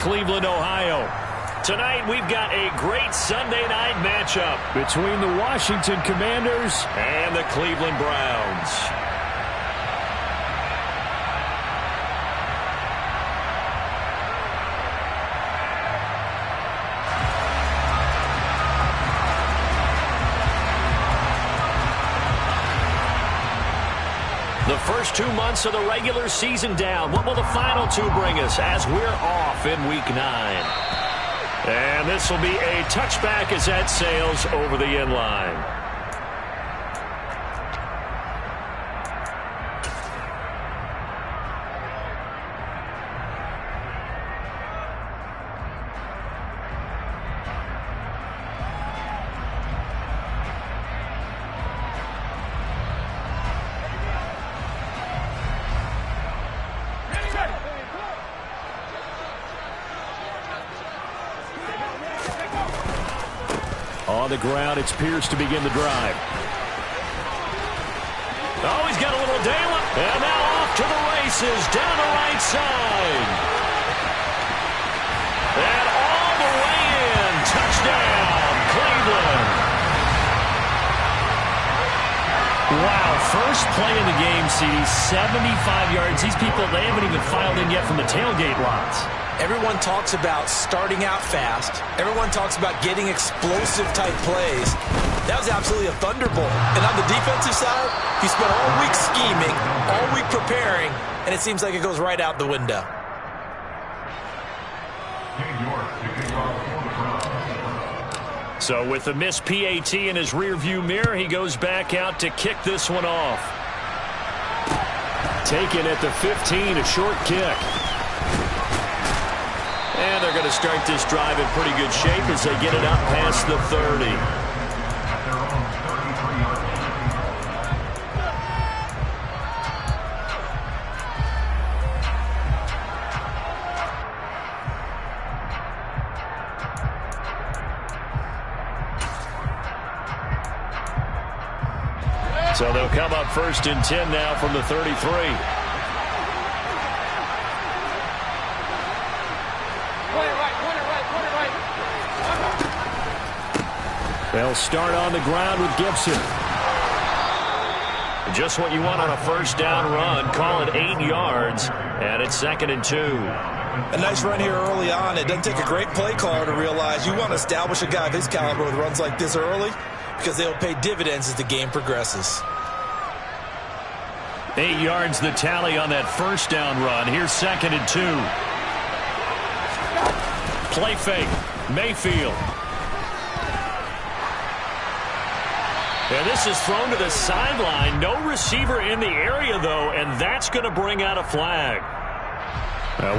Cleveland, Ohio. Tonight, we've got a great Sunday night matchup between the Washington Commanders and the Cleveland Browns. The first 2 months of the regular season down. What will the final two bring us as we're off in Week 9? And this will be a touchback as that sails over the end line. On the ground, it's Pierce to begin the drive. Oh, he's got a little daylight. And now off to the races, down the right side. And all the way in. Touchdown, Cleveland. Wow, first play in the game, CD, 75 yards. These people, they haven't even filed in yet from the tailgate lots. Everyone talks about starting out fast. Everyone talks about getting explosive-type plays. That was absolutely a thunderbolt. And on the defensive side, he spent all week scheming, all week preparing, and it seems like it goes right out the window. So with the missed PAT in his rearview mirror, he goes back out to kick this one off. Taken at the 15, a short kick. And they're going to start this drive in pretty good shape as they get it up past the 30. So they'll come up 1st and 10 now from the 33. They'll start on the ground with Gibson. Just what you want on a first down run. Call it 8 yards, and it's 2nd and 2. A nice run here early on. It doesn't take a great play caller to realize you want to establish a guy of his caliber with runs like this early because they'll pay dividends as the game progresses. 8 yards the tally on that first down run. Here's 2nd and 2. Play fake. Mayfield. And this is thrown to the sideline. No receiver in the area, though, and that's going to bring out a flag.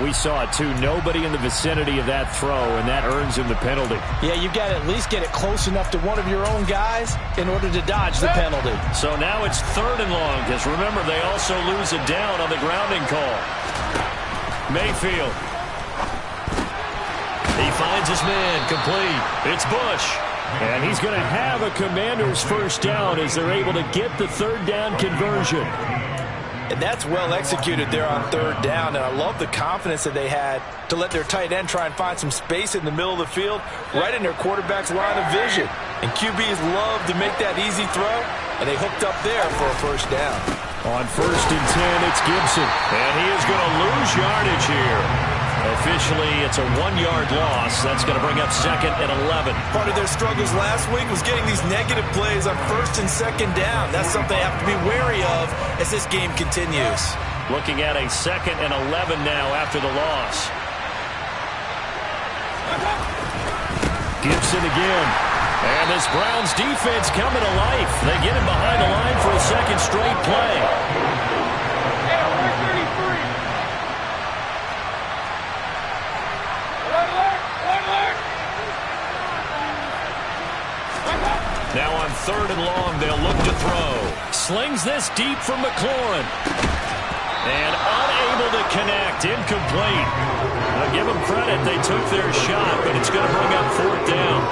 We saw it, too. Nobody in the vicinity of that throw, and that earns him the penalty. Yeah, you've got to at least get it close enough to one of your own guys in order to dodge the penalty. So now it's 3rd and long, because remember, they also lose a down on the grounding call. Mayfield. He finds his man, complete. It's Bush. And he's going to have a Commanders first down as they're able to get the 3rd down conversion. And that's well executed there on 3rd down. And I love the confidence that they had to let their tight end try and find some space in the middle of the field, right in their quarterback's line of vision. And QBs love to make that easy throw, and they hooked up there for a first down. On 1st and 10, it's Gibson. And he is going to lose yardage here. Officially, it's a 1-yard loss. That's going to bring up 2nd and 11. Part of their struggles last week was getting these negative plays on 1st and 2nd down. That's something they have to be wary of as this game continues. Looking at a 2nd and 11 now after the loss. Gibson again. And this Browns defense coming to life. They get him behind the line for a 2nd straight play. Now on 3rd and long, they'll look to throw. Slings this deep from McLaurin. And unable to connect. Incomplete. I'll give them credit. They took their shot, but it's going to bring up 4th down.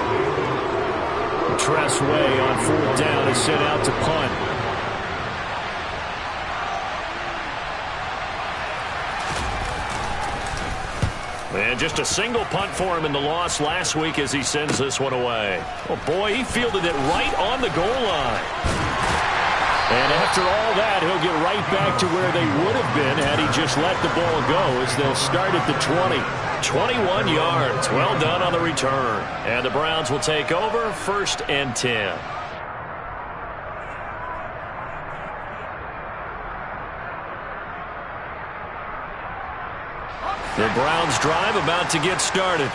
Tress Way on 4th down is sent out to punt. And just a single punt for him in the loss last week as he sends this one away. Oh, boy, he fielded it right on the goal line. And after all that, he'll get right back to where they would have been had he just let the ball go, as they'll start at the 20. 21 yards. Well done on the return. And the Browns will take over, 1st and 10. The Browns drive about to get started.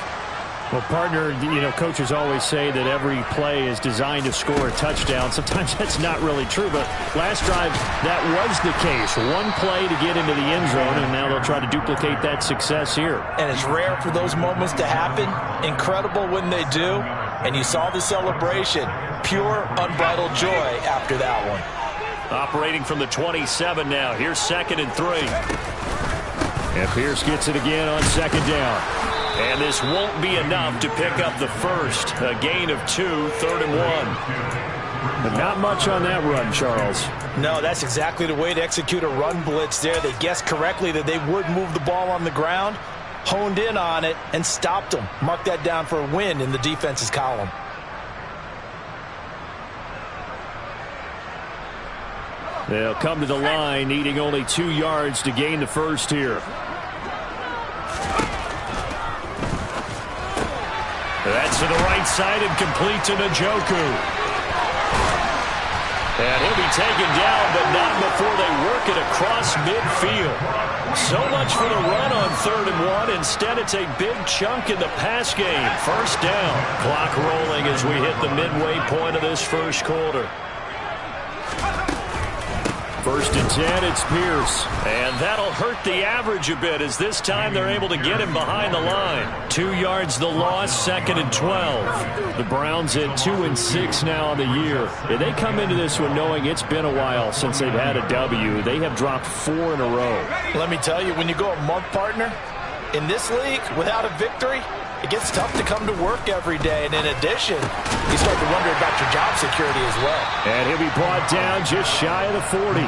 Well, partner, coaches always say that every play is designed to score a touchdown. Sometimes that's not really true, but last drive, that was the case. One play to get into the end zone, and now they'll try to duplicate that success here. And it's rare for those moments to happen. Incredible when they do. And you saw the celebration. Pure, unbridled joy after that one. Operating from the 27 now. Here's 2nd and 3. And Pierce gets it again on 2nd down. And this won't be enough to pick up the first. A gain of 2, 3rd and 1. But not much on that run, Charles. No, that's exactly the way to execute a run blitz there. They guessed correctly that they would move the ball on the ground, honed in on it, and stopped them. Mark that down for a win in the defense's column. They'll come to the line, needing only 2 yards to gain the first here. That's to the right side and complete to Njoku. And he'll be taken down, but not before they work it across midfield. So much for the run on 3rd and 1. Instead, it's a big chunk in the pass game. 1st down. Clock rolling as we hit the midway point of this first quarter. 1st and 10, it's Pierce. And that'll hurt the average a bit, as this time they're able to get him behind the line. 2 yards the loss, 2nd and 12. The Browns at 2-6 now on the year. And they come into this one knowing it's been a while since they've had a W. They have dropped 4 in a row. Let me tell you, when you go a month, partner, in this league, without a victory, it gets tough to come to work every day. And in addition, you start to wonder about your job security as well. And he'll be brought down just shy of the 40.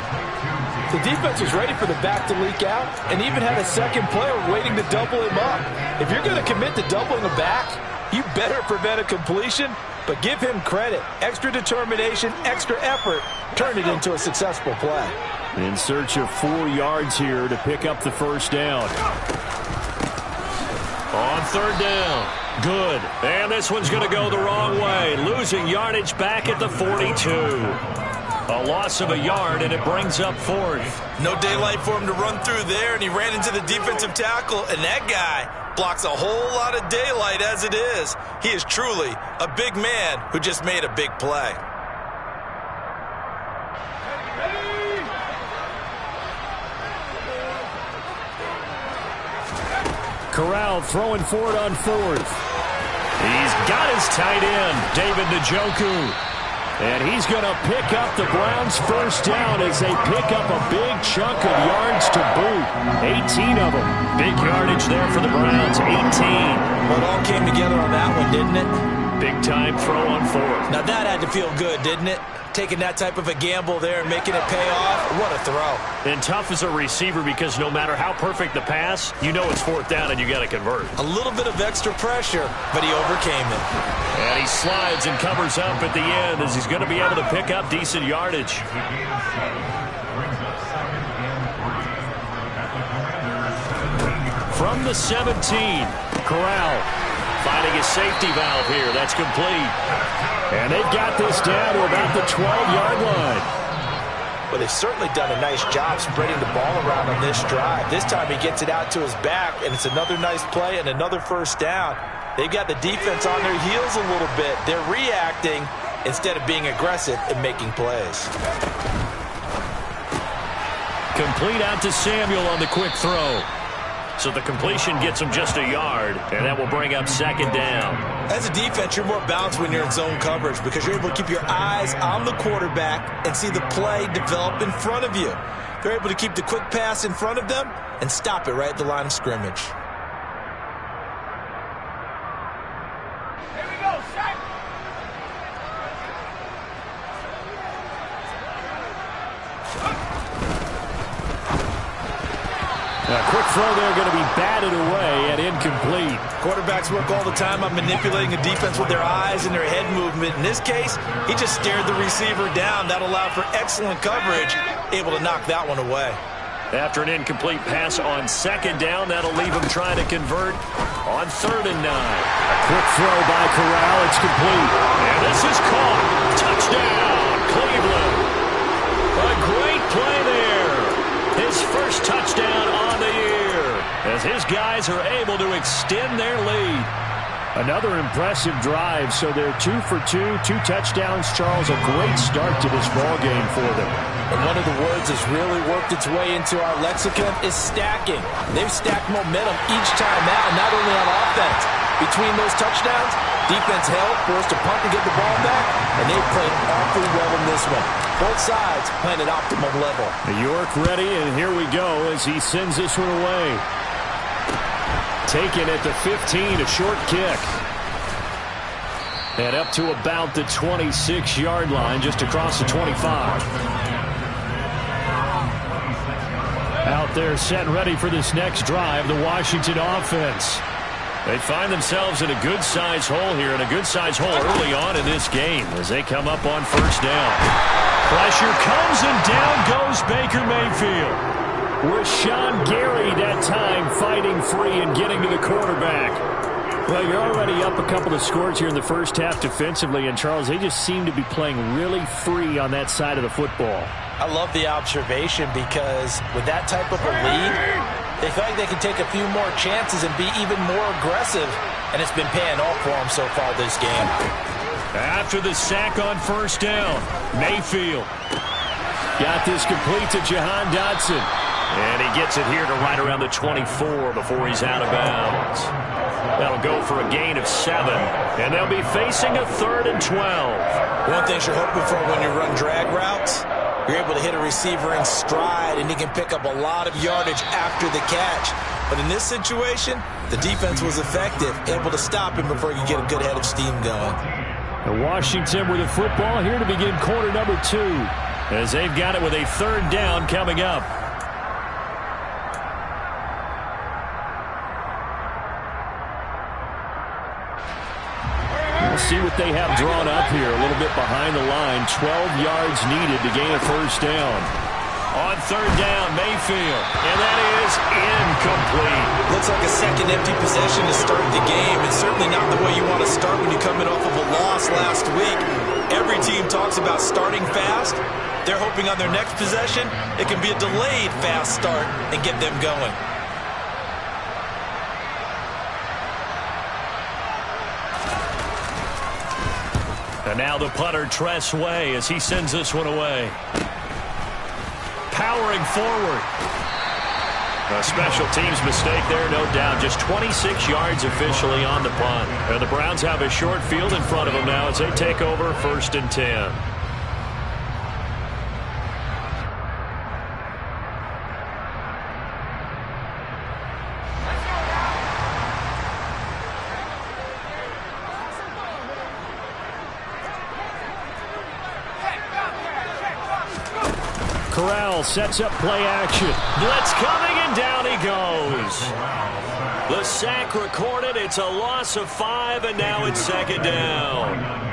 The defense was ready for the back to leak out and even had a second player waiting to double him up. If you're going to commit to doubling a back, you better prevent a completion, but give him credit. Extra determination, extra effort, turn it into a successful play. In search of 4 yards here to pick up the 1st down. On 3rd down. Good. And this one's going to go the wrong way. Losing yardage back at the 42. A loss of a yard, and it brings up 4th. No daylight for him to run through there, and he ran into the defensive tackle, and that guy blocks a whole lot of daylight as it is. He is truly a big man who just made a big play. Corral throwing for it on 4th. He's got his tight end, David Njoku. And he's going to pick up the Browns' 1st down as they pick up a big chunk of yards to boot. 18 of them. Big yardage there for the Browns, 18. Well, it all came together on that one, didn't it? Big time throw on 4th. Now that had to feel good, didn't it? Taking that type of a gamble there and making it pay off. What a throw. And tough as a receiver, because no matter how perfect the pass, you know it's 4th down and you got to convert. A little bit of extra pressure, but he overcame it. And he slides and covers up at the end as he's going to be able to pick up decent yardage. From the 17, Corral finding a safety valve here. That's complete. And they've got this down to about the 12-yard line. Well, they've certainly done a nice job spreading the ball around on this drive. This time he gets it out to his back, and it's another nice play and another 1st down. They've got the defense on their heels a little bit. They're reacting instead of being aggressive and making plays. Complete out to Samuel on the quick throw. So the completion gets him just a yard, and that will bring up 2nd down. As a defense, you're more balanced when you're in zone coverage because you're able to keep your eyes on the quarterback and see the play develop in front of you. They're able to keep the quick pass in front of them and stop it right at the line of scrimmage. A quick throw there going to be batted away and incomplete. Quarterbacks work all the time on manipulating a defense with their eyes and their head movement. In this case, he just stared the receiver down. That allowed for excellent coverage, able to knock that one away. After an incomplete pass on second down, that'll leave him trying to convert on 3rd and 9. A quick throw by Corral. It's complete. And this is caught. Touchdown, Cleveland. A great play there. His first touchdown on the year as his guys are able to extend their lead. Another impressive drive, so they're 2 for 2, 2 touchdowns. Charles, a great start to this ball game for them. And one of the words that's really worked its way into our lexicon is stacking. They've stacked momentum each time out, not only on offense. Between those touchdowns, defense held, forced a punt to get the ball back, and they've played awfully well in this one. Both sides playing at optimum level. York ready, and here we go as he sends this one away. Taken at the 15, a short kick. And up to about the 26-yard line, just across the 25. Out there set ready for this next drive, the Washington offense. They find themselves in a good-sized hole here, and a good-sized hole early on in this game as they come up on 1st down. Pressure comes, and down goes Baker Mayfield. Rashawn Gary that time fighting free and getting to the quarterback. Well, you're already up a couple of scores here in the first half defensively, and Charles, they just seem to be playing really free on that side of the football. I love the observation because with that type of a lead, they feel like they can take a few more chances and be even more aggressive, and it's been paying off for them so far this game. After the sack on 1st down, Mayfield got this complete to Jahan Dotson. And he gets it here to right around the 24 before he's out of bounds. That'll go for a gain of 7, and they'll be facing a 3rd and 12. One thing you're hoping for when you run drag routes, you're able to hit a receiver in stride, and he can pick up a lot of yardage after the catch. But in this situation, the defense was effective, able to stop him before he could get a good head of steam going. And Washington with the football here to begin quarter number 2, as they've got it with a 3rd down coming up. See what they have drawn up here. A little bit behind the line. 12 yards needed to gain a 1st down. On 3rd down, Mayfield. And that is incomplete. Looks like a second empty possession to start the game, and certainly not the way you want to start when you're coming off of a loss last week. Every team talks about starting fast. They're hoping on their next possession, it can be a delayed fast start and get them going. And now the punter, Tress Way, as he sends this one away. Powering forward. A special teams mistake there, no doubt. Just 26 yards officially on the punt. And the Browns have a short field in front of them now as they take over 1st and 10. Corral sets up play action. Blitz coming, and down he goes. The sack recorded. It's a loss of 5, and now it's 2nd down.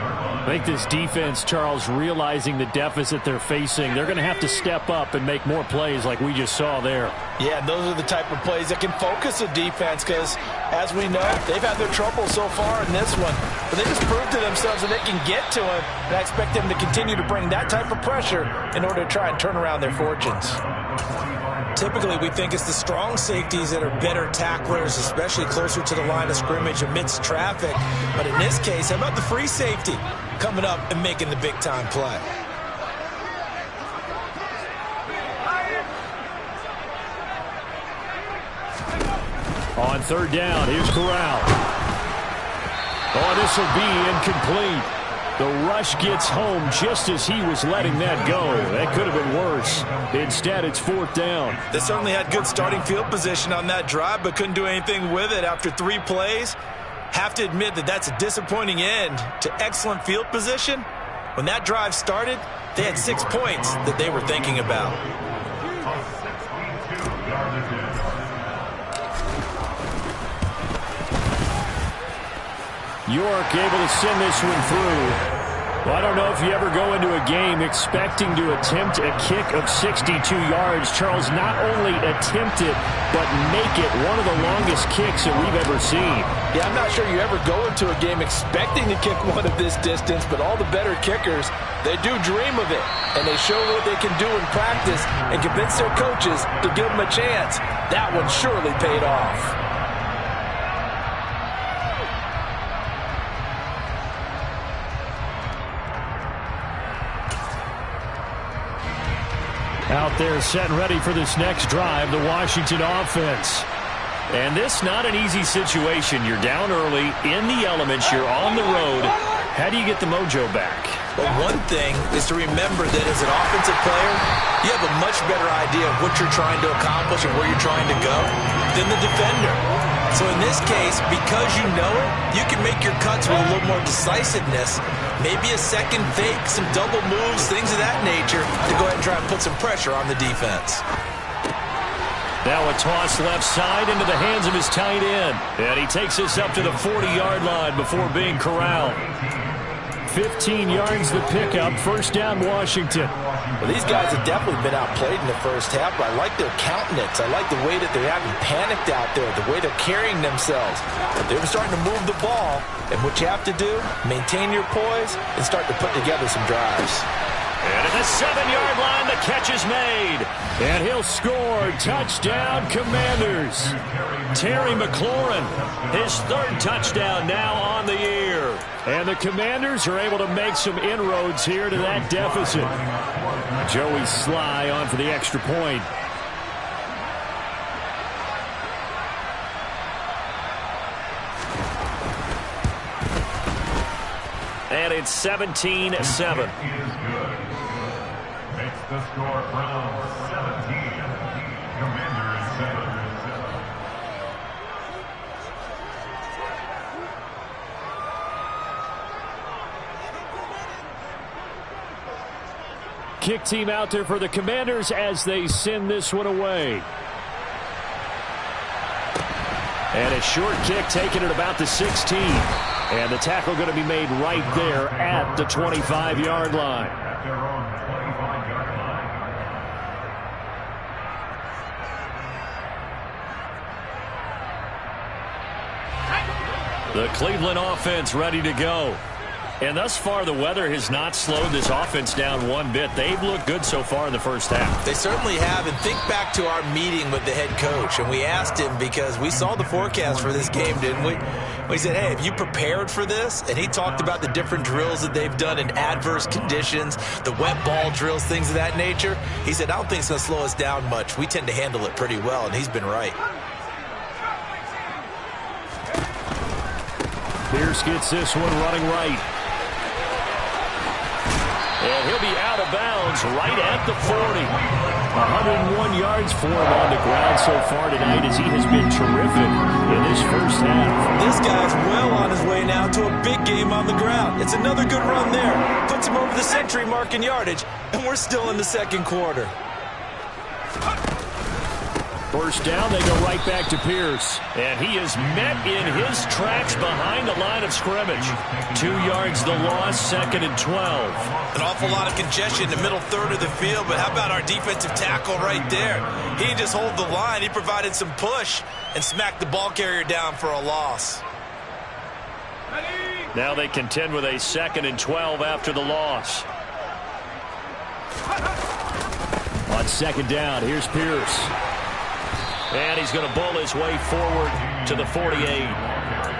I think this defense, Charles, realizing the deficit they're facing, they're going to have to step up and make more plays like we just saw there. Yeah, those are the type of plays that can focus a defense because, as we know, they've had their trouble so far in this one. But they just proved to themselves that they can get to him, and I expect them to continue to bring that type of pressure in order to try and turn around their fortunes. Typically, we think it's the strong safeties that are better tacklers, especially closer to the line of scrimmage amidst traffic. But in this case, how about the free safety coming up and making the big-time play? On 3rd down, here's Corral. Oh, this will be incomplete. The rush gets home just as he was letting that go. That could have been worse. Instead, it's 4th down. They certainly had good starting field position on that drive, but couldn't do anything with it after 3 plays. Have to admit that that's a disappointing end to excellent field position. When that drive started, they had 6 points that they were thinking about. York able to send this one through. Well, I don't know if you ever go into a game expecting to attempt a kick of 62 yards. Charles, not only attempt it, but make it one of the longest kicks that we've ever seen. Yeah, I'm not sure you ever go into a game expecting to kick one of this distance, but all the better kickers, they do dream of it. And they show what they can do in practice and convince their coaches to give them a chance. That one surely paid off. Out there set and ready for this next drive, the Washington offense. And this not an easy situation. You're down early, in the elements, you're on the road. How do you get the mojo back? Well, one thing is to remember that as an offensive player, you have a much better idea of what you're trying to accomplish and where you're trying to go than the defender. So in this case, because you know it, you can make your cuts with a little more decisiveness. Maybe a second fake, some double moves, things of that nature to go ahead and try and put some pressure on the defense. Now a toss left side into the hands of his tight end. And he takes this up to the 40-yard line before being corralled. 15 yards the pickup. First down, Washington. Well, these guys have definitely been outplayed in the first half, but I like their countenance. I like the way that they're having panicked out there, the way they're carrying themselves. But they're starting to move the ball, and what you have to do, maintain your poise and start to put together some drives. And at the 7-yard line, the catch is made. And he'll score. Touchdown, Commanders. Terry McLaurin, his third touchdown now on the year. And the Commanders are able to make some inroads here to that deficit. Joey Sly on for the extra point. And it's 17-7. Makes the score from 17. Commanders 7. Kick team out there for the Commanders as they send this one away. And a short kick taken at about the 16. And the tackle going to be made right there at the 25-yard line. At their own 25-yard line. The Cleveland offense ready to go. And thus far, the weather has not slowed this offense down one bit. They've looked good so far in the first half. They certainly have. And think back to our meeting with the head coach. And we asked him because we saw the forecast for this game, didn't we? We said, hey, have you prepared for this? And he talked about the different drills that they've done in adverse conditions, the wet ball drills, things of that nature. He said, I don't think it's going to slow us down much. We tend to handle it pretty well, and he's been right. Pierce gets this one running right. And he'll be out of bounds right at the 40. 101 yards for him on the ground so far tonight as he has been terrific in this first half. This guy's well on his way now to a big game on the ground. It's another good run there. Puts him over the century mark in yardage, and we're still in the second quarter. First down, they go right back to Pierce. And he is met in his tracks behind the line of scrimmage. 2 yards the loss, second and 12. An awful lot of congestion in the middle third of the field, but how about our defensive tackle right there? He didn't just hold the line. He provided some push and smacked the ball carrier down for a loss. Now they contend with a second and 12 after the loss. On second down, here's Pierce. And he's going to bull his way forward to the 48.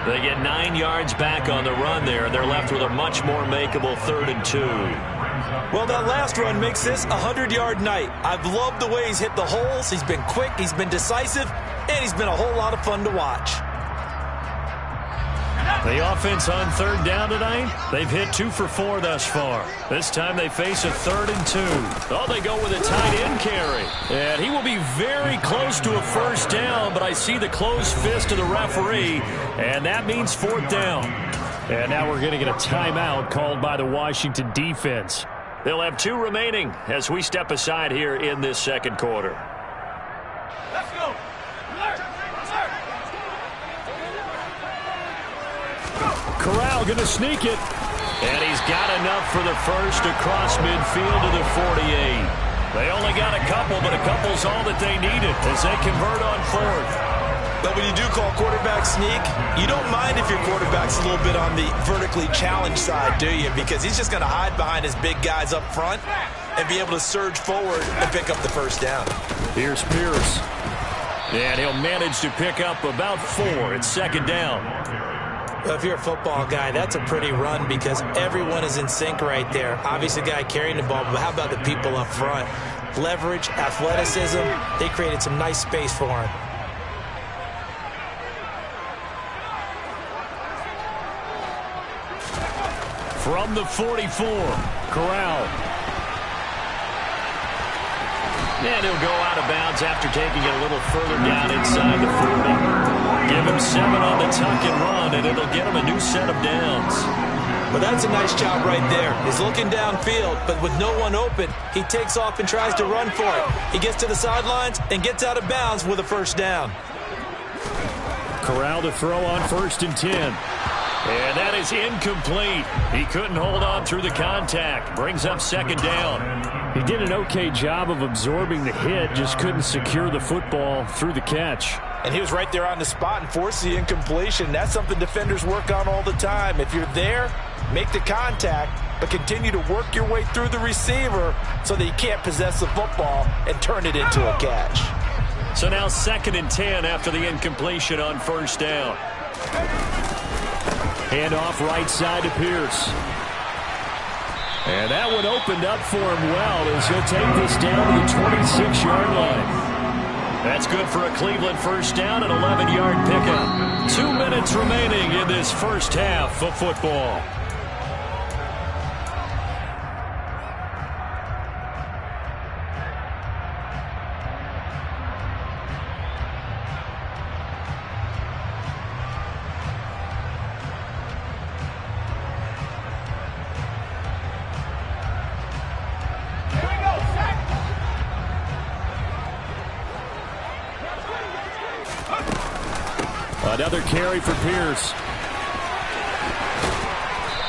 They get 9 yards back on the run there. They're left with a much more makeable 3rd and 2. Well, that last run makes this a 100-yard night. I've loved the way he's hit the holes. He's been quick, he's been decisive, and he's been a whole lot of fun to watch. The offense on third down tonight, they've hit 2 for 4 thus far. This time they face a 3rd and 2. Oh, they go with a tight end carry. And he will be very close to a first down, but I see the closed fist of the referee, and that means 4th down. And now we're going to get a timeout called by the Washington defense. They'll have 2 remaining as we step aside here in this second quarter. Let's go. Alert. Corral going to sneak it. And he's got enough for the first across midfield to the 48. They only got a couple, but a couple's all that they needed as they convert on fourth. But when you do call quarterback sneak, you don't mind if your quarterback's a little bit on the vertically challenged side, do you? Because he's just going to hide behind his big guys up front and be able to surge forward and pick up the first down. Here's Pierce. And he'll manage to pick up about 4. It's second down. Well, if you're a football guy, that's a pretty run because everyone is in sync right there. Obviously, the guy carrying the ball, but how about the people up front? Leverage, athleticism, they created some nice space for him. From the 44, Corral. And he'll go out of bounds after taking it a little further down inside the 40. Give him 7 on the tuck and run, and it'll get him a new set of downs. Well, that's a nice job right there. He's looking downfield, but with no one open, he takes off and tries to run for it. He gets to the sidelines and gets out of bounds with a first down. Corral to throw on 1st and 10. And that is incomplete. He couldn't hold on through the contact. Brings up second down. He did an okay job of absorbing the hit, just couldn't secure the football through the catch. And he was right there on the spot and forced the incompletion. That's something defenders work on all the time. If you're there, make the contact, but continue to work your way through the receiver so that you can't possess the football and turn it into a catch. So now 2nd and 10 after the incompletion on first down. Handoff right side to Pierce. And that one opened up for him well as he'll take this down to the 26-yard line. That's good for a Cleveland first down, an 11-yard pickup. 2 minutes remaining in this first half of football. Another carry for Pierce.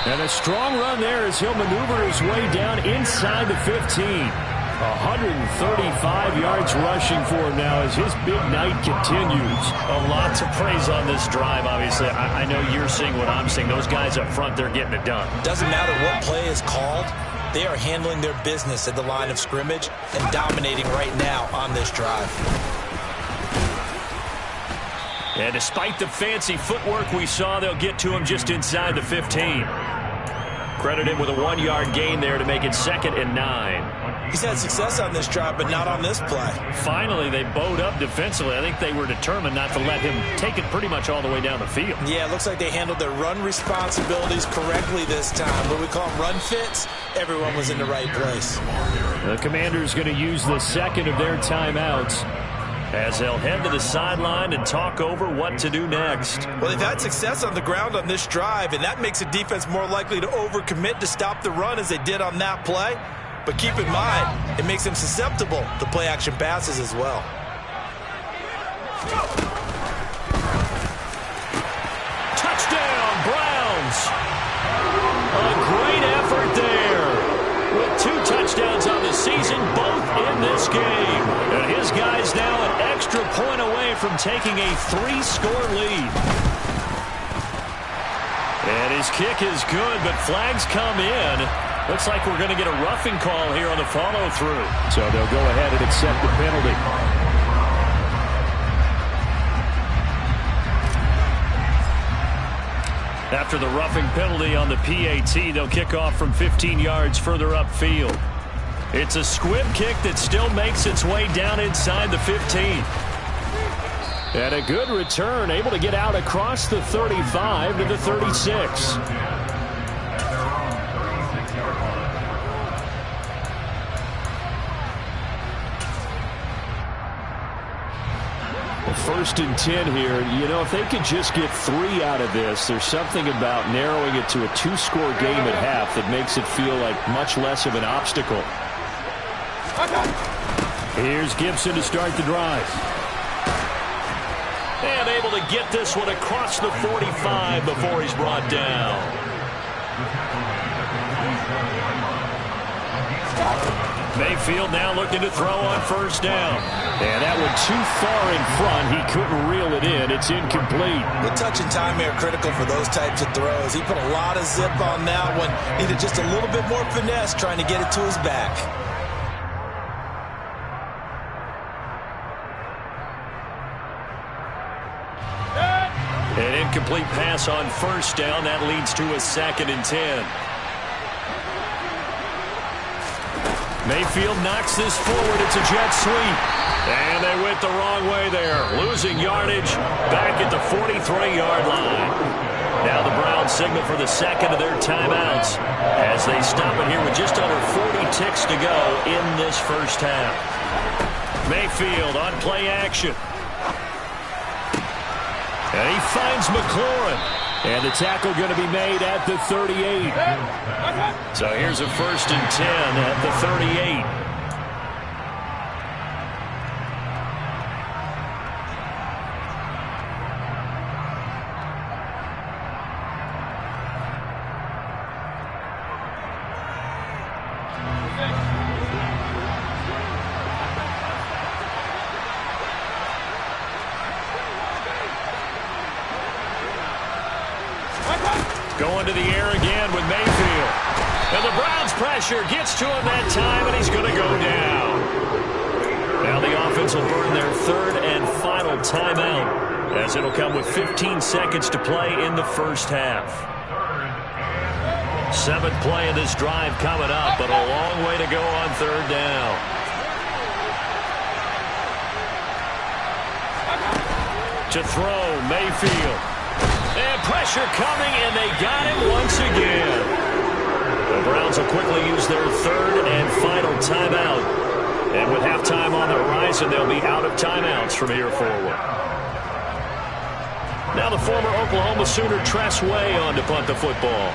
And a strong run there as he'll maneuver his way down inside the 15. 135 yards rushing for him now as his big night continues. Lots of praise on this drive, obviously. I know you're seeing what I'm seeing. Those guys up front, they're getting it done. Doesn't matter what play is called. They are handling their business at the line of scrimmage and dominating right now on this drive. And despite the fancy footwork we saw, they'll get to him just inside the 15. Credit him with a 1-yard gain there to make it 2nd and 9. He's had success on this drive, but not on this play. Finally, they bowed up defensively. I think they were determined not to let him take it pretty much all the way down the field. Yeah, it looks like they handled their run responsibilities correctly this time. What we call them run fits, everyone was in the right place. The Commanders going to use the second of their timeouts as they'll head to the sideline and talk over what to do next. Well, they've had success on the ground on this drive, and that makes the defense more likely to overcommit to stop the run as they did on that play. But keep in mind, it makes them susceptible to play-action passes as well. Touchdown, Browns! A great effort there. With 2 touchdowns on the season, both in this game. And his guys now an extra point away from taking a 3-score lead. And his kick is good, but flags come in. Looks like we're going to get a roughing call here on the follow-through. So they'll go ahead and accept the penalty. After the roughing penalty on the PAT, they'll kick off from 15 yards further upfield. It's a squib kick that still makes its way down inside the 15. And a good return, able to get out across the 35 to the 36. First and 10 here. You know, if they could just get 3 out of this, there's something about narrowing it to a 2-score game at half that makes it feel like much less of an obstacle. Here's Gibson to start the drive. And unable to get this one across the 45 before he's brought down. Mayfield now looking to throw on first down. And that one too far in front. He couldn't reel it in. It's incomplete. The touch and time are critical for those types of throws. He put a lot of zip on that one. Needed just a little bit more finesse trying to get it to his back. An incomplete pass on first down. That leads to a 2nd and 10. Mayfield knocks this forward. It's a jet sweep. And they went the wrong way there. Losing yardage back at the 43-yard line. Now the Browns signal for the second of their timeouts as they stop it here with just under 40 ticks to go in this first half. Mayfield on play action. And he finds McLaurin. And the tackle going to be made at the 38. So here's a 1st and 10 at the 38. Going to the air again with Mayfield. And the Browns pressure gets to him that time, and he's going to go down. Now the offense will burn their 3rd and final timeout as it'll come with 15 seconds to play in the first half. 7th play of this drive coming up, but a long way to go on 3rd down. To throw, Mayfield. And pressure coming, and they got him once again. The Browns will quickly use their 3rd and final timeout. And with halftime on the horizon, they'll be out of timeouts from here forward. Now the former Oklahoma Sooner Tress Way on to punt the football.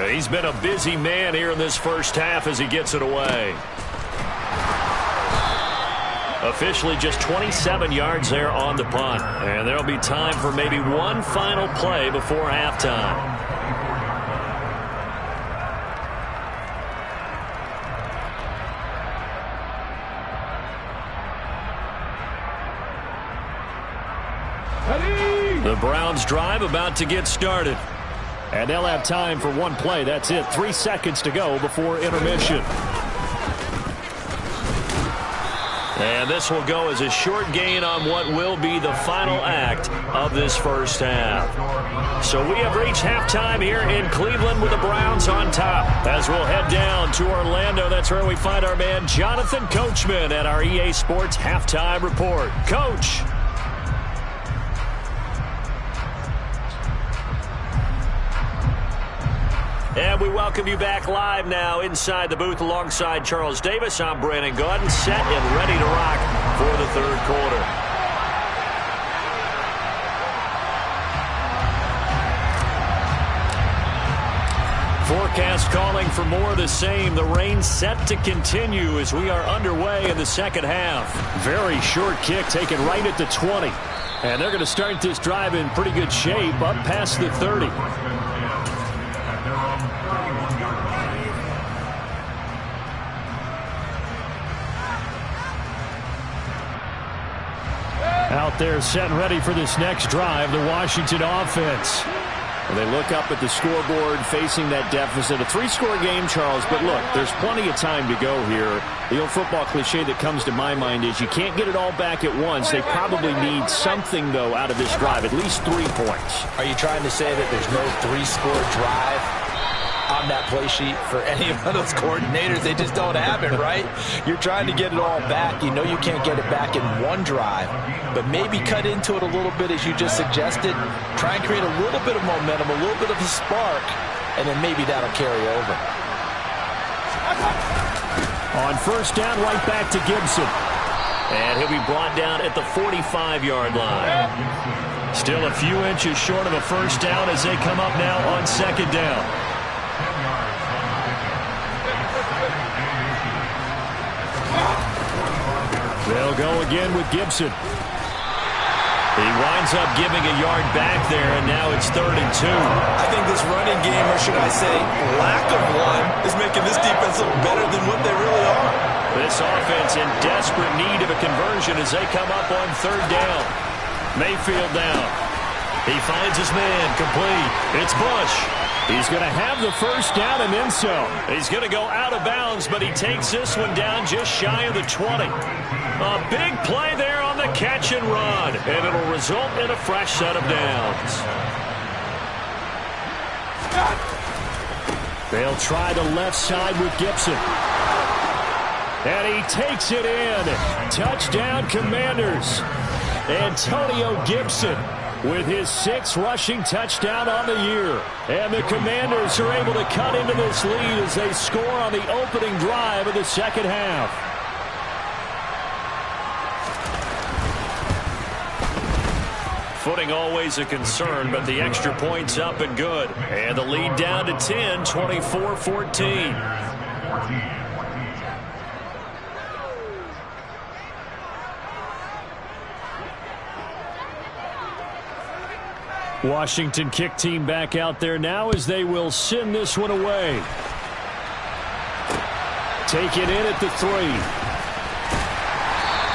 He's been a busy man here in this first half as he gets it away. Officially just 27 yards there on the punt. And there'll be time for maybe one final play before halftime. The Browns drive about to get started. And they'll have time for one play. That's it. 3 seconds to go before intermission. And this will go as a short gain on what will be the final act of this first half. So we have reached halftime here in Cleveland with the Browns on top. As we'll head down to Orlando, that's where we find our man Jonathan Coachman at our EA Sports Halftime Report. Coach. And we welcome you back live now inside the booth alongside Charles Davis. I'm Brandon Gaudin, set and ready to rock for the 3rd quarter. Forecast calling for more of the same. The rain set to continue as we are underway in the second half. Very short kick taken right at the 20. And they're going to start this drive in pretty good shape up past the 30. Out there set and ready for this next drive, the Washington offense. And they look up at the scoreboard facing that deficit. A 3-score game, Charles, but look, there's plenty of time to go here. The old football cliche that comes to my mind is you can't get it all back at once. They probably need something, though, out of this drive, at least 3 points. Are you trying to say that there's no 3-score drive on that play sheet for any of those coordinators? They just don't have it, right? You're trying to get it all back. You know you can't get it back in one drive, but maybe cut into it a little bit as you just suggested. Try and create a little bit of momentum, a little bit of a spark, and then maybe that'll carry over. On first down, right back to Gibson. And he'll be brought down at the 45-yard line. Still a few inches short of a first down as they come up now on second down. They'll go again with Gibson. He winds up giving a yard back there, and now it's 3rd and 2. I think this running game, or should I say lack of one, is making this defense look better than what they really are. This offense in desperate need of a conversion as they come up on 3rd down. Mayfield down. He finds his man, complete. It's Bush. He's going to have the first down and then some. He's going to go out of bounds, but he takes this one down just shy of the 20. A big play there on the catch and run, and it'll result in a fresh set of downs. They'll try the left side with Gibson. And he takes it in. Touchdown, Commanders. Antonio Gibson with his 6th rushing touchdown on the year. And the Commanders are able to cut into this lead as they score on the opening drive of the second half. Footing always a concern, but the extra point's up and good. And the lead down to 10, 24-14. Washington kick team back out there now as they will send this one away. Take it in at the 3.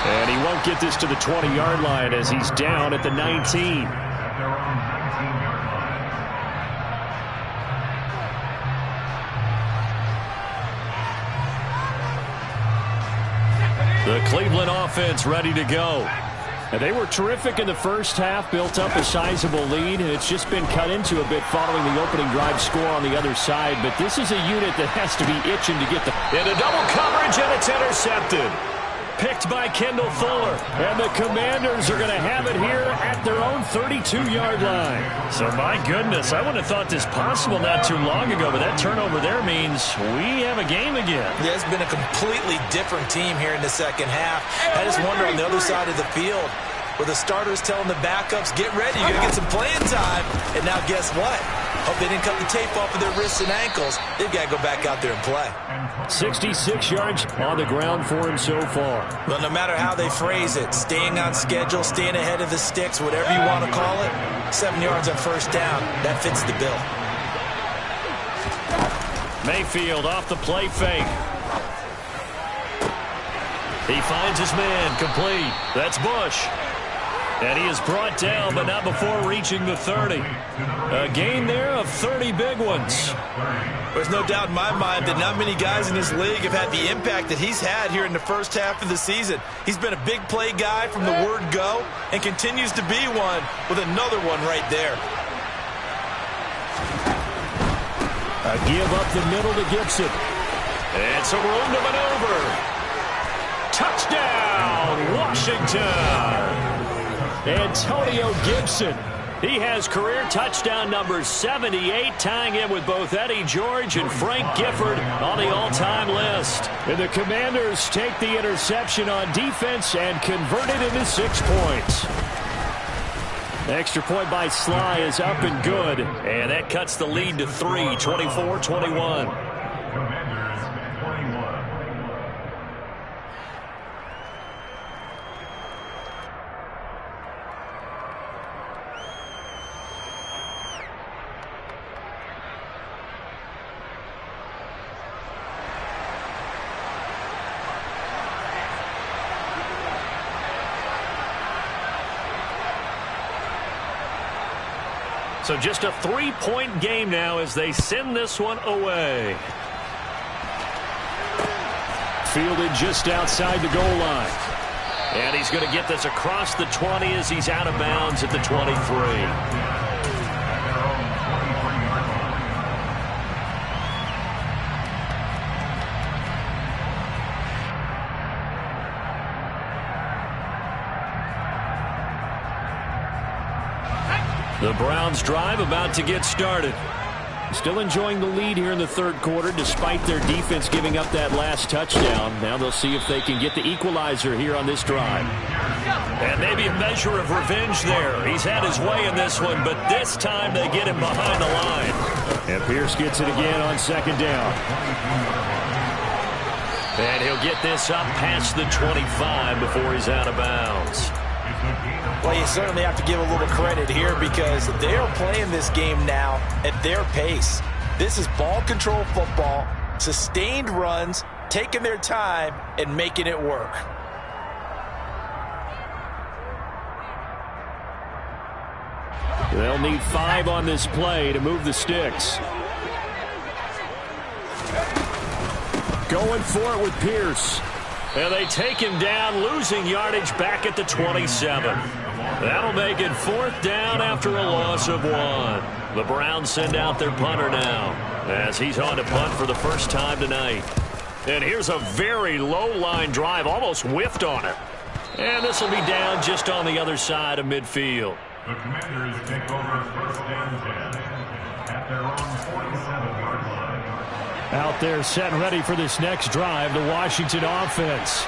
And he won't get this to the 20-yard line as he's down at the 19. The Cleveland offense ready to go. And they were terrific in the first half, built up a sizable lead, and it's just been cut into a bit following the opening drive score on the other side. But this is a unit that has to be itching to get the... In a double coverage, and it's intercepted. Picked by Kendall Fuller. And the Commanders are going to have it here at their own 32-yard line. So, my goodness, I wouldn't have thought this possible not too long ago, but that turnover there means we have a game again. Yeah, it's been a completely different team here in the second half. I just wonder on the other side of the field, where the starters telling the backups, get ready, you're going to get some playing time. And now guess what? Hope they didn't cut the tape off of their wrists and ankles. They've got to go back out there and play. 66 yards on the ground for him so far. Well, no matter how they phrase it, staying on schedule, staying ahead of the sticks, whatever you want to call it, 7 yards on first down, that fits the bill. Mayfield off the play fake. He finds his man, complete. That's Bush. And he is brought down, but not before reaching the 30. A gain there of 30 big ones. There's no doubt in my mind that not many guys in this league have had the impact that he's had here in the first half of the season. He's been a big play guy from the word go and continues to be one with another one right there. A give up the middle to Gibson. It's a room to maneuver. Touchdown, Washington. Antonio Gibson. He has career touchdown number 78, tying him with both Eddie George and Frank Gifford on the all-time list. And the Commanders take the interception on defense and convert it into 6 points. Extra point by Sly is up and good. And that cuts the lead to 3, 24-21. So just a 3-point game now as they send this one away. Fielded just outside the goal line. And he's going to get this across the 20 as he's out of bounds at the 23. The Browns drive about to get started. Still enjoying the lead here in the third quarter despite their defense giving up that last touchdown. Now they'll see if they can get the equalizer here on this drive. And maybe a measure of revenge there. He's had his way in this one, but this time they get him behind the line. And Pierce gets it again on second down. And he'll get this up past the 25 before he's out of bounds. Well, you certainly have to give a little credit here because they are playing this game now at their pace. This is ball control football, sustained runs, taking their time and making it work. They'll need 5 on this play to move the sticks. Going for it with Pierce. And they take him down, losing yardage back at the 27. That'll make it 4th down after a loss of 1. The Browns send out their punter now as he's on to punt for the first time tonight. And here's a very low-line drive, almost whiffed on it. And this will be down just on the other side of midfield. The Commanders take over first and 10 at their own 47-yard line. Out there set and ready for this next drive, the Washington offense.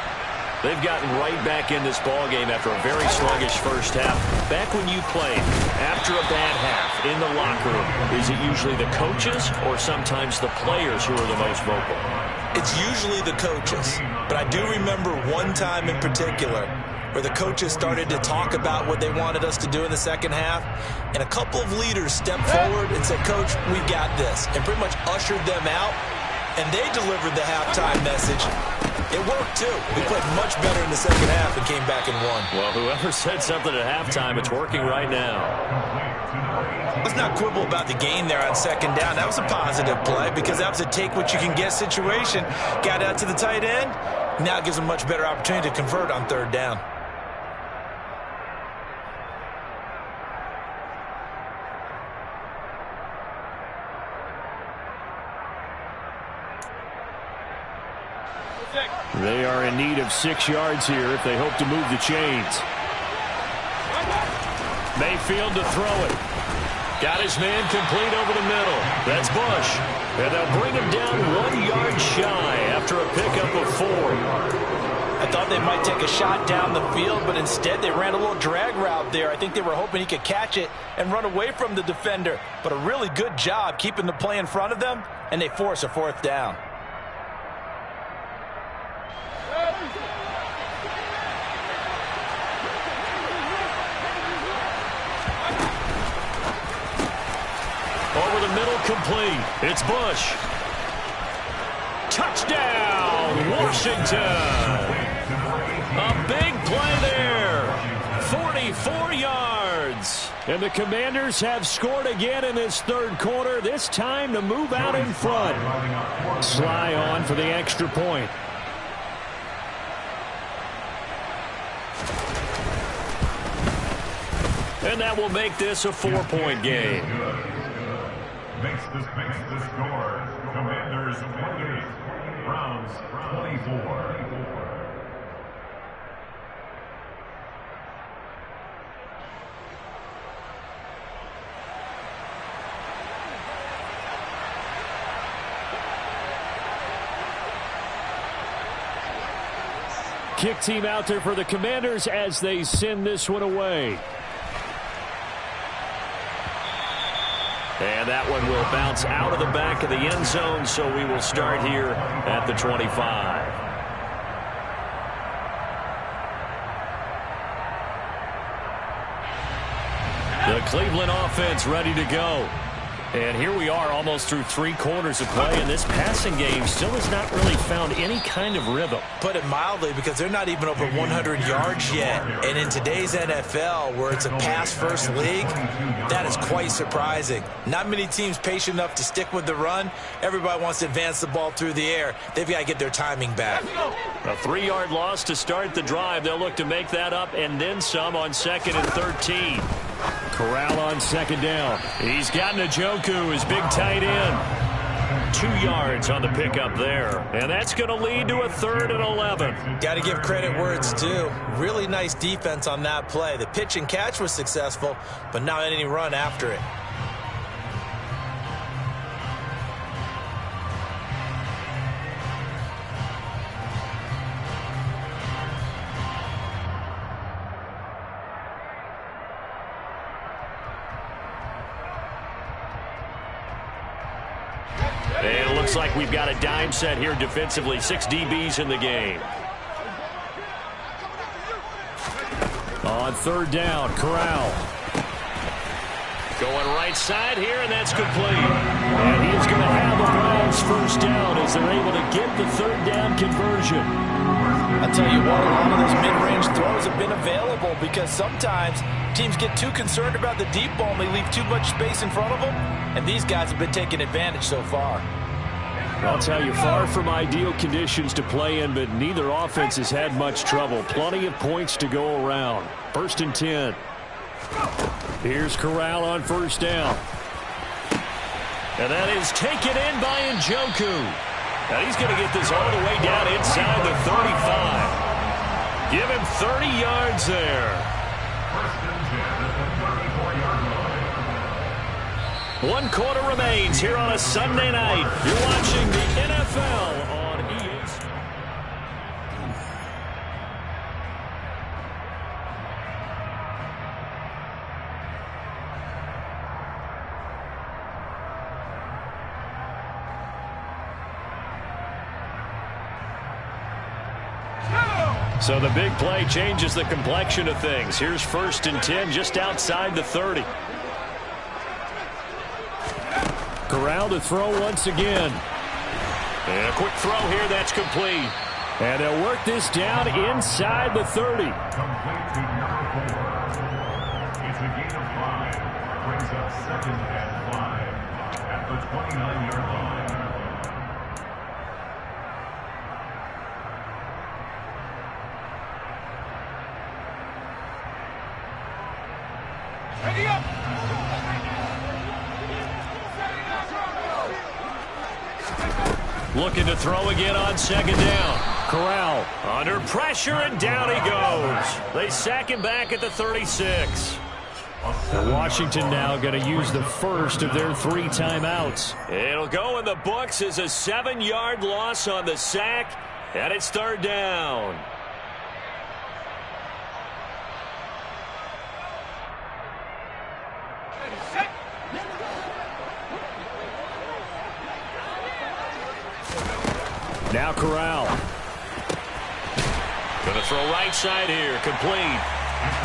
They've gotten right back in this ballgame after a very sluggish first half. Back when you played, after a bad half in the locker room, is it usually the coaches or sometimes the players who are the most vocal? It's usually the coaches, but I do remember one time in particular where the coaches started to talk about what they wanted us to do in the second half, and a couple of leaders stepped forward and said, "Coach, we got this," and pretty much ushered them out, and they delivered the halftime message. It worked, too. We played much better in the second half and came back and won. Well, whoever said something at halftime, it's working right now. Let's not quibble about the gain there on second down. That was a positive play because that was a take-what-you-can-get situation. Got out to the tight end. Now it gives them a much better opportunity to convert on 3rd down. They are in need of 6 yards here if they hope to move the chains. Mayfield to throw it. Got his man complete over the middle. That's Bush. And they'll bring him down 1 yard shy after a pickup of 4. I thought they might take a shot down the field, but instead they ran a little drag route there. I think they were hoping he could catch it and run away from the defender. But a really good job keeping the play in front of them, and they force a 4th down. Over the middle, complete. It's Bush. Touchdown, Washington. A big play there. 44 yards. And the Commanders have scored again in this 3rd quarter, this time to move out in front. Sly on for the extra point. And that will make this a 4-point game. Makes the score. Commanders 28, Browns 24. Kick team out there for the Commanders as they send this one away. And that one will bounce out of the back of the end zone, so we will start here at the 25. The Cleveland offense ready to go. And here we are almost through 3 quarters of play, and this passing game still has not really found any kind of rhythm. Put it mildly, because they're not even over 100 yards yet. And in today's NFL, where it's a pass-first league, that is quite surprising. Not many teams patient enough to stick with the run. Everybody wants to advance the ball through the air. They've got to get their timing back. A 3-yard loss to start the drive. They'll look to make that up and then some on 2nd and 13. Corral on 2nd down. He's got Njoku, his big tight end. 2 yards on the pickup there. And that's going to lead to a 3rd and 11. Got to give credit where it's due. Really nice defense on that play. The pitch and catch was successful, but not any run after it. looks like we've got a dime set here defensively. 6 DBs in the game. On third down, Corral. Going right side here, and that's complete. And he is going to have the Browns first down as they're able to get the third down conversion. I'll tell you what, a lot of those mid-range throws have been available because sometimes teams get too concerned about the deep ball and they leave too much space in front of them, and these guys have been taking advantage so far. I'll tell you, far from ideal conditions to play in, but neither offense has had much trouble. Plenty of points to go around. 1st and 10. Here's Corral on first down. And that is taken in by Njoku. And he's going to get this all the way down inside the 35. Give him 30 yards there. 1 quarter remains here on a Sunday night. You're watching the NFL on EA. So the big play changes the complexion of things. Here's 1st and 10 just outside the 30. Corral to throw once again. And a quick throw here that's complete. And they'll work this down inside the 30. Complete to number 4. It's a gain of 5. Brings up 2nd and 5 at the 29-yard line. Ready up! Looking to throw again on 2nd down. Corral Under pressure, and down he goes. They sack him back at the 36. And Washington now going to use the first of their 3 timeouts. It'll go in the books as a 7-yard loss on the sack, and it's 3rd down. Now Corral. Going to throw right side here, complete.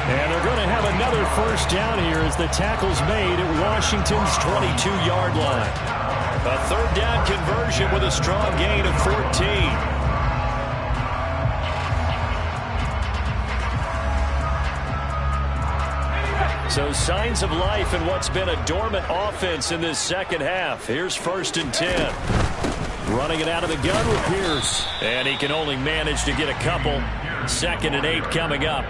And they're going to have another first down here as the tackle's made at Washington's 22-yard line. A 3rd down conversion with a strong gain of 14. So signs of life in what's been a dormant offense in this second half. Here's 1st and 10. Running it out of the gun with Pierce. And he can only manage to get a couple. 2nd and 8 coming up.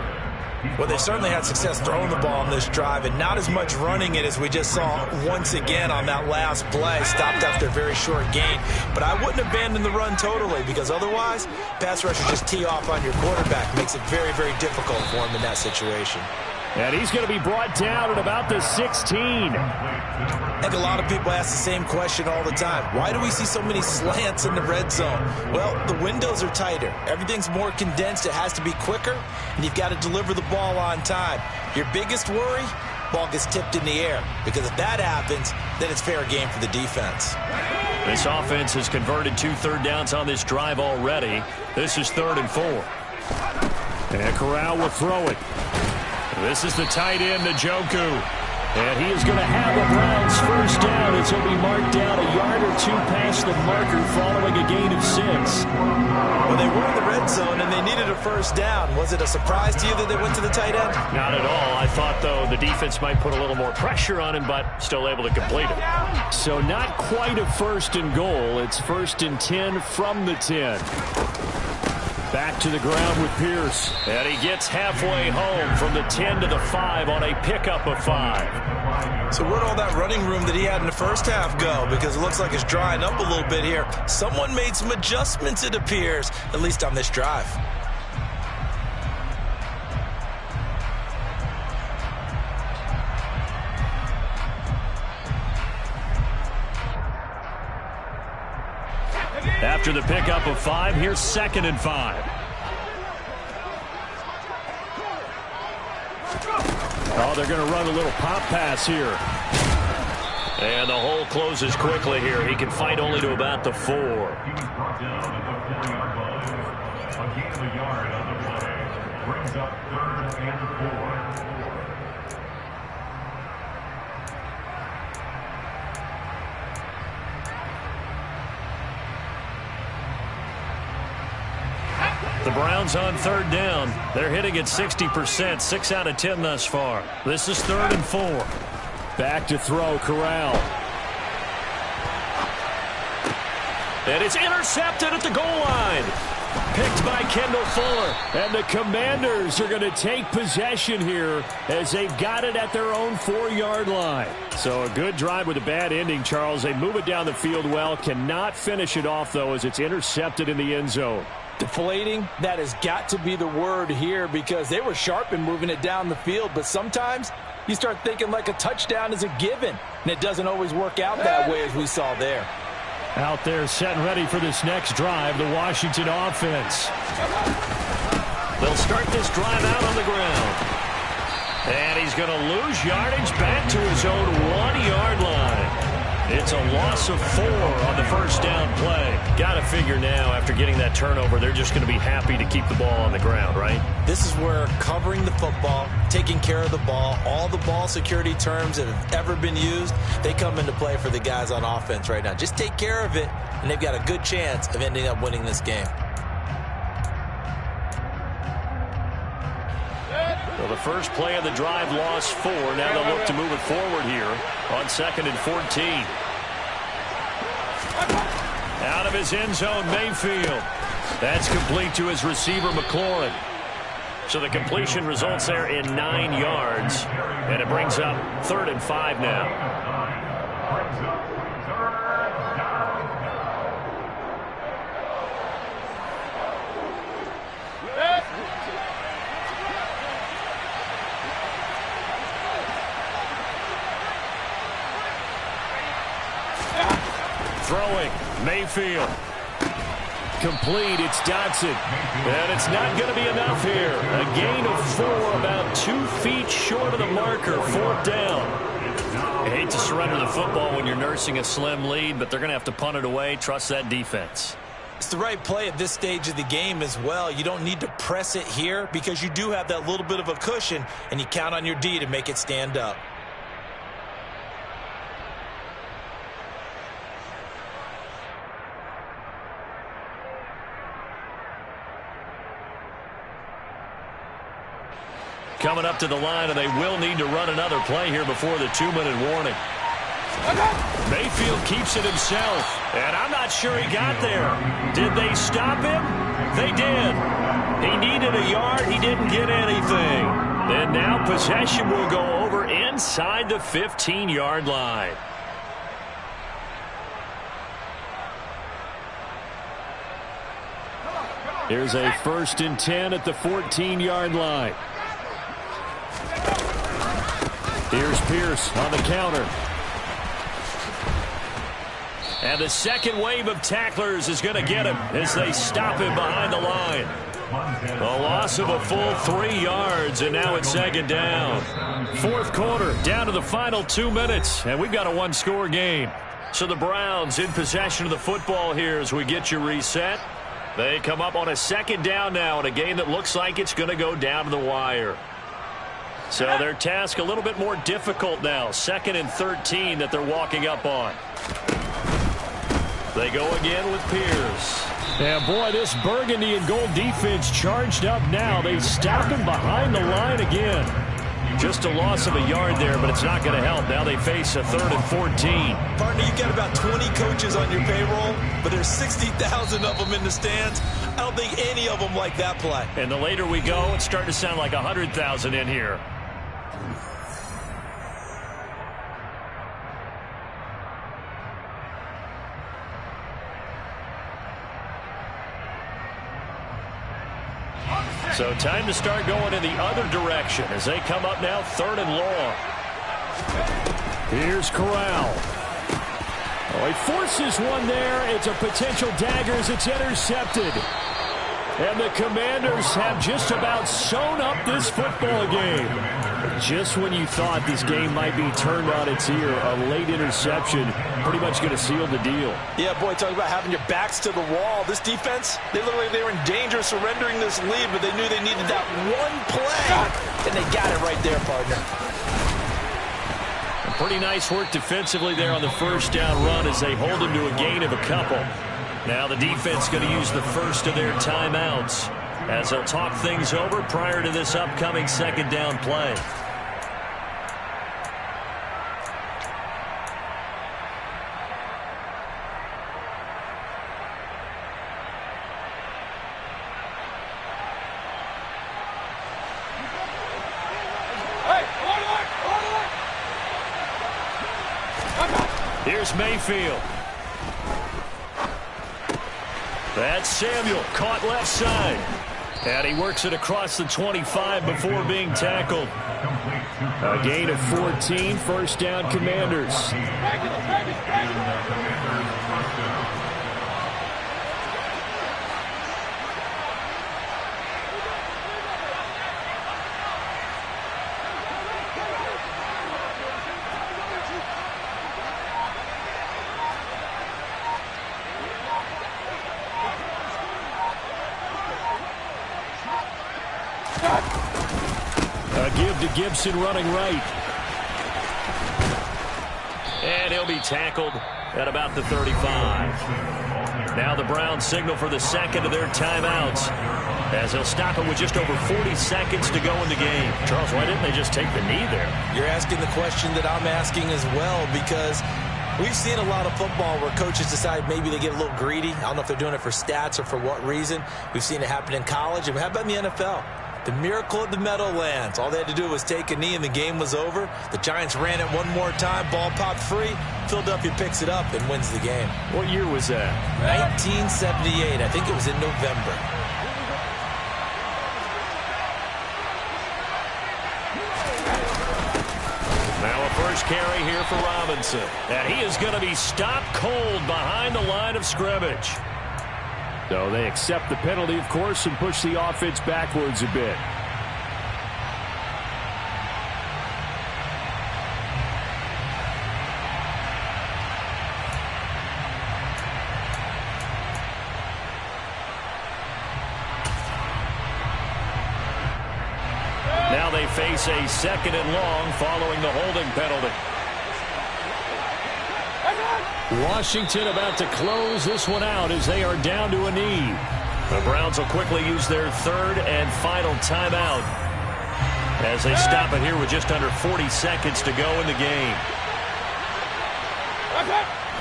Well, they certainly had success throwing the ball on this drive and not as much running it as we just saw once again on that last play. Stopped after a very short gain. But I wouldn't abandon the run totally because otherwise, pass rushers just tee off on your quarterback. Makes it very, very difficult for him in that situation. And he's going to be brought down at about the 16. I think a lot of people ask the same question all the time. Why do we see so many slants in the red zone? Well, the windows are tighter. Everything's more condensed. It has to be quicker, and you've got to deliver the ball on time. Your biggest worry? Ball gets tipped in the air, because if that happens, then it's fair game for the defense. This offense has converted 2 third downs on this drive already. This is 3rd and 4. And Corral will throw it. This is the tight end, Njoku. And he is going to have the Browns first down as he'll be marked down a yard or 2 past the marker following a gain of 6. Well, they were in the red zone and they needed a first down. Was it a surprise to you that they went to the tight end? Not at all. I thought, though, the defense might put a little more pressure on him, but still able to complete it. So not quite a 1st and goal. It's 1st and 10 from the 10. Back to the ground with Pierce. And he gets halfway home from the 10 to the 5 on a pickup of 5. So where'd all that running room that he had in the first half go? Because it looks like it's drying up a little bit here. Someone made some adjustments, it appears, at least on this drive. After the pickup of 5, here's 2nd and 5. Oh, they're going to run a little pop pass here. And the hole closes quickly here. He can fight only to about the 4. He was brought down at the 4-yard line. A gain of a yard on the play. Brings up 3rd and 4. The Browns on 3rd down. They're hitting at 60%, 6 out of 10 thus far. This is 3rd and 4. Back to throw, Corral. And it's intercepted at the goal line. Picked by Kendall Fuller. And the Commanders are going to take possession here as they've got it at their own 4-yard line. So a good drive with a bad ending, Charles. They move it down the field well. Cannot finish it off, though, as it's intercepted in the end zone. Deflating, that has got to be the word here because they were sharp in moving it down the field. But sometimes you start thinking like a touchdown is a given. And it doesn't always work out that way as we saw there. Out there set and ready for this next drive, the Washington offense. They'll start this drive out on the ground. And he's going to lose yardage back to his own 1-yard line. It's a loss of 4 on the first down play. Got to figure now, after getting that turnover, they're just going to be happy to keep the ball on the ground, right? This is where covering the football, taking care of the ball, all the ball security terms that have ever been used, they come into play for the guys on offense right now. Just take care of it, and they've got a good chance of ending up winning this game. Well, the first play of the drive lost 4. Now they'll look to move it forward here on 2nd and 14. Out of his end zone, Mayfield. That's complete to his receiver, McLaurin. So the completion results there in 9 yards. And it brings up 3rd and 5 now. Throwing, Mayfield. Complete, it's Dotson. And it's not going to be enough here. A gain of 4, about 2 feet short of the marker, 4th down. I hate to surrender the football when you're nursing a slim lead, but they're going to have to punt it away. Trust that defense. It's the right play at this stage of the game as well. You don't need to press it here because you do have that little bit of a cushion, and you count on your D to make it stand up. Coming up to the line, and they will need to run another play here before the 2-minute warning. Mayfield keeps it himself, and I'm not sure he got there. Did they stop him? They did. He needed a yard. He didn't get anything. And now possession will go over inside the 15-yard line. Here's a 1st and 10 at the 14-yard line. Here's Pierce on the counter. And the second wave of tacklers is going to get him as they stop him behind the line. A loss of a full 3 yards, and now it's 2nd down. 4th quarter, down to the final 2 minutes, and we've got a 1-score game. So the Browns in possession of the football here as we get you reset. They come up on a 2nd down now in a game that looks like it's going to go down to the wire. So their task a little bit more difficult now. 2nd and 13 that they're walking up on. They go again with Pierce. And boy, this burgundy and gold defense charged up now. They stop him behind the line again. Just a loss of a yard there, but it's not going to help. Now they face a 3rd and 14. Partner, you've got about 20 coaches on your payroll, but there's 60,000 of them in the stands. I don't think any of them like that play. And the later we go, it's starting to sound like 100,000 in here. So time to start going in the other direction as they come up now 3rd and long. Here's Corral. Oh, he forces one there. It's a potential dagger as it's intercepted. And the Commanders have just about sewn up this football game. Just when you thought this game might be turned on its ear, a late interception pretty much going to seal the deal. Yeah, boy, talk about having your backs to the wall. This defense, they look like they were in danger of surrendering this lead, but they knew they needed that one play, and they got it right there, partner. Pretty nice work defensively there on the first down run as they hold him to a gain of a couple. Now the defense going to use the first of their timeouts as they'll talk things over prior to this upcoming second down play. Here's Mayfield. That's Samuel, caught left side. And he works it across the 25 before being tackled. A gain of 14, first down, Commanders. A give to Gibson running right. And he'll be tackled at about the 35. Now the Browns signal for the second of their timeouts as they'll stop it with just over 40 seconds to go in the game. Charles, why didn't they just take the knee there? You're asking the question that I'm asking as well, because we've seen a lot of football where coaches decide maybe they get a little greedy. I don't know if they're doing it for stats or for what reason. We've seen it happen in college, and how about in the NFL? The miracle of the Meadowlands. All they had to do was take a knee and the game was over. The Giants ran it one more time. Ball popped free. Philadelphia picks it up and wins the game. What year was that? 1978. I think it was in November. Now a first carry here for Robinson. And he is going to be stopped cold behind the line of scrimmage. So they accept the penalty, of course, and push the offense backwards a bit. Now they face a second and long following the holding penalty. Washington about to close this one out as they are down to a knee. The Browns will quickly use their third and final timeout as they stop it here with just under 40 seconds to go in the game.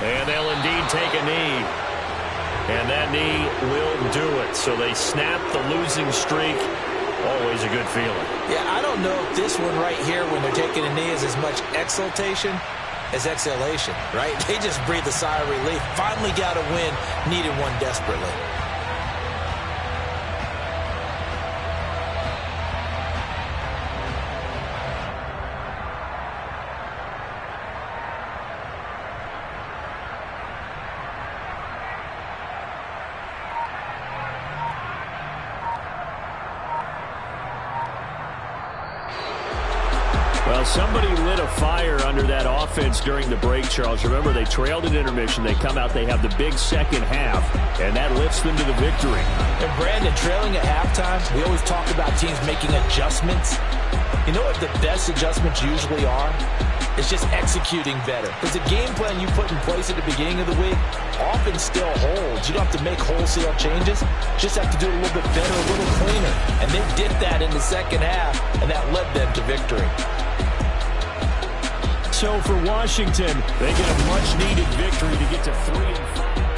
And they'll indeed take a knee. And that knee will do it. So they snap the losing streak. Always a good feeling. Yeah, I don't know if this one right here, when they're taking a knee, is as much exultation as exhalation, right? They just breathe a sigh of relief. Finally got a win, needed one desperately. Well, somebody lit a fire under that offense during the break, Charles. Remember, they trailed at intermission. They come out, they have the big second half, and that lifts them to the victory. And Brandon, trailing at halftime, we always talk about teams making adjustments. You know what the best adjustments usually are? It's just executing better. Because the game plan you put in place at the beginning of the week often still holds. You don't have to make wholesale changes. Just have to do it a little bit better, a little cleaner. And they did that in the second half, and that led them to victory. So for Washington, they get a much-needed victory to get to 3-5.